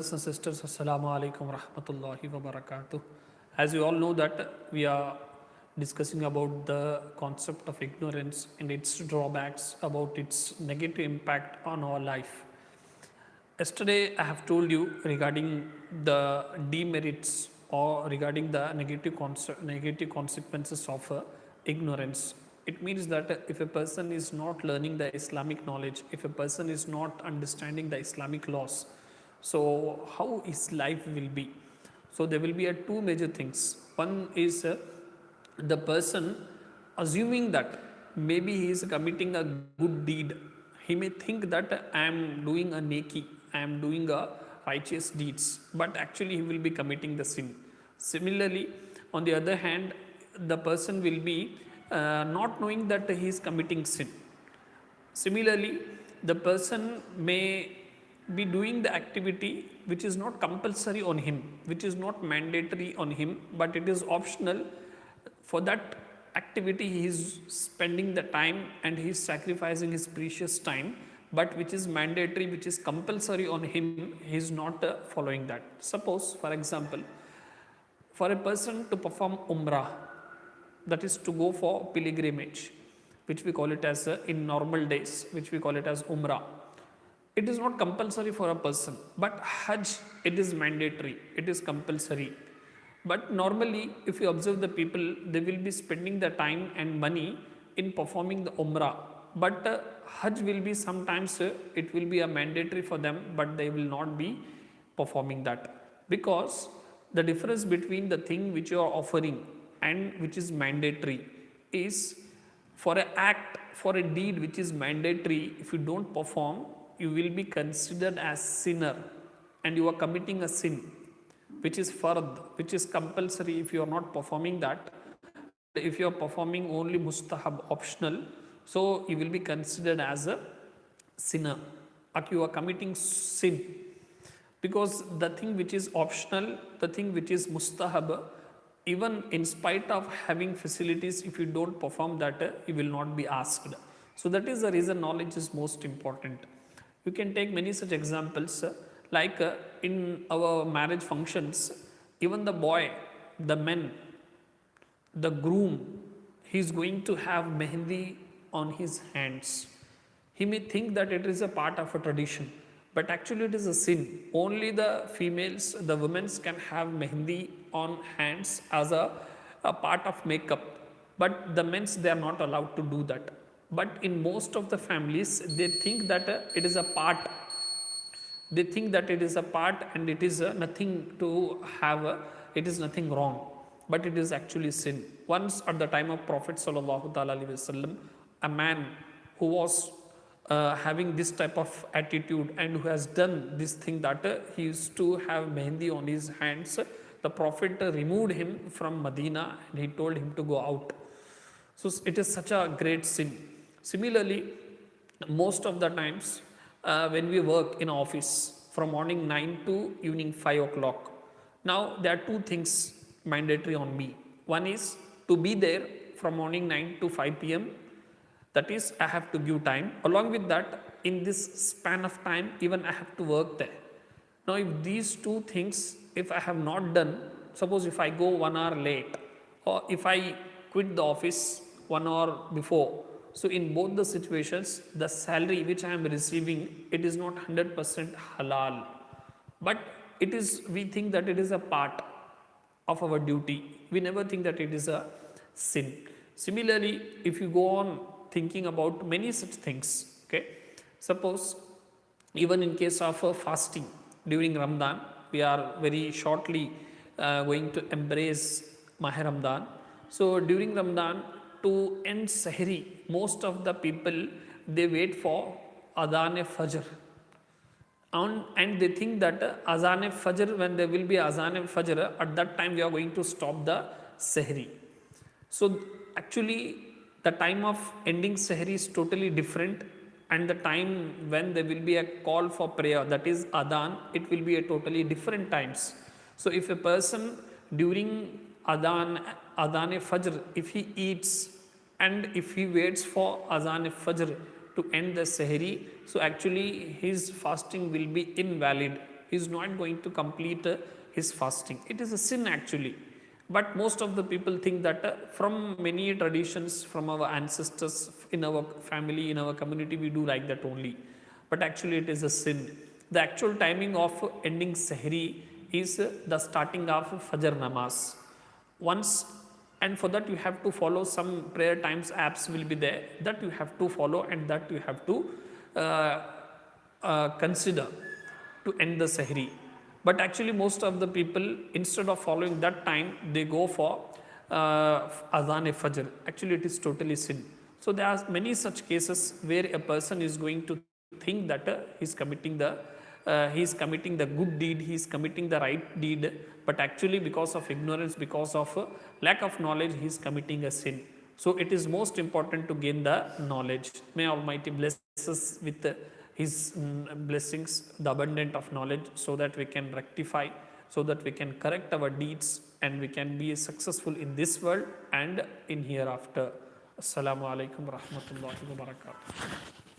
Brothers and sisters, Assalamu alaikum rahmatullahi wa barakatuh. As you all know that we are discussing about the concept of ignorance and its drawbacks, about its negative impact on our life. Yesterday, I have told you regarding the demerits or regarding the negative consequences of ignorance. It means that if a person is not learning the Islamic knowledge, if a person is not understanding the Islamic laws, so how his life will be. So there will be two major things. One is the person assuming that maybe he is committing a good deed. He may think that I am doing a neki, I am doing a righteous deeds, but actually he will be committing the sin. Similarly, on the other hand, the person will be not knowing that he is committing sin. Similarly, the person may be doing the activity which is not compulsory on him, which is not mandatory on him, but it is optional. For that activity, he is spending the time and he is sacrificing his precious time, but which is mandatory, which is compulsory on him, he is not following that. Suppose, for example, for a person to perform umrah, that is to go for pilgrimage, which we call it as in normal days, which we call it as umrah. It is not compulsory for a person, but hajj, it is mandatory, it is compulsory. But normally, if you observe the people, they will be spending the time and money in performing the umrah. But hajj will be sometimes, it will be a mandatory for them, but they will not be performing that. Because the difference between the thing which you are offering and which is mandatory is, for an act, for a deed which is mandatory, if you don't perform, you will be considered as sinner and you are committing a sin which is fard, which is compulsory if you are not performing that. If you are performing only mustahab, optional, so you will be considered as a sinner, like you are committing sin. Because the thing which is optional, the thing which is mustahab, even in spite of having facilities, if you don't perform that, you will not be asked. So that is the reason knowledge is most important. You can take many such examples, like in our marriage functions, even the boy, the man, the groom, he is going to have mehendi on his hands. He may think that it is a part of a tradition, but actually it is a sin. Only the females, the women can have mehendi on hands as a part of makeup, but the men's, they are not allowed to do that. But in most of the families, they think that it is a part. They think that it is a part and it is nothing to have, it is nothing wrong, but it is actually sin. Once at the time of Prophet Sallallahu Alaihi Wasallam, a man who was having this type of attitude and who has done this thing that he used to have mehendi on his hands, the Prophet removed him from Medina and he told him to go out. So it is such a great sin. Similarly, most of the times when we work in office from morning 9 to evening 5 o'clock, now there are two things mandatory on me. One is to be there from morning 9 to 5 p.m. That is, I have to give time. Along with that, in this span of time, even I have to work there. Now, if these two things, if I have not done, suppose if I go 1 hour late, or if I quit the office 1 hour before, so in both the situations, the salary which I am receiving, it is not 100% halal. But it is, we think that it is a part of our duty. We never think that it is a sin. Similarly, if you go on thinking about many such things, okay, suppose even in case of fasting during Ramadan, we are very shortly going to embrace Maha Ramadan. So during Ramadan, to end Sahri, most of the people, they wait for Adhan Fajr. And they think that Azan Fajr, when there will be Azan Fajr, at that time we are going to stop the Sahri. So actually, the time of ending Sahri is totally different, and the time when there will be a call for prayer, that is Adhan, it will be a totally different times. So if a person during Adhan Fajr, if he eats and if he waits for Azan Fajr to end the Sahri, so actually his fasting will be invalid. he is not going to complete his fasting. It is a sin actually. But most of the people think that from many traditions from our ancestors, in our family, in our community, we do like that only. But actually it is a sin. The actual timing of ending Sahri is the starting of Fajr Namaz. Once, and for that you have to follow some prayer times apps will be there, that you have to follow, and that you have to consider to end the Sahri. But actually most of the people, instead of following that time, they go for Adhan e Fajr. Actually it is totally sin. So there are many such cases where a person is going to think that he is committing the good deed, he is committing the right deed, but actually because of ignorance, because of lack of knowledge, he is committing a sin. So it is most important to gain the knowledge. May Almighty bless us with his blessings, the abundant of knowledge, so that we can rectify, so that we can correct our deeds, and we can be successful in this world and in hereafter. Assalamu alaikum wa rahmatullahi wa barakatuh.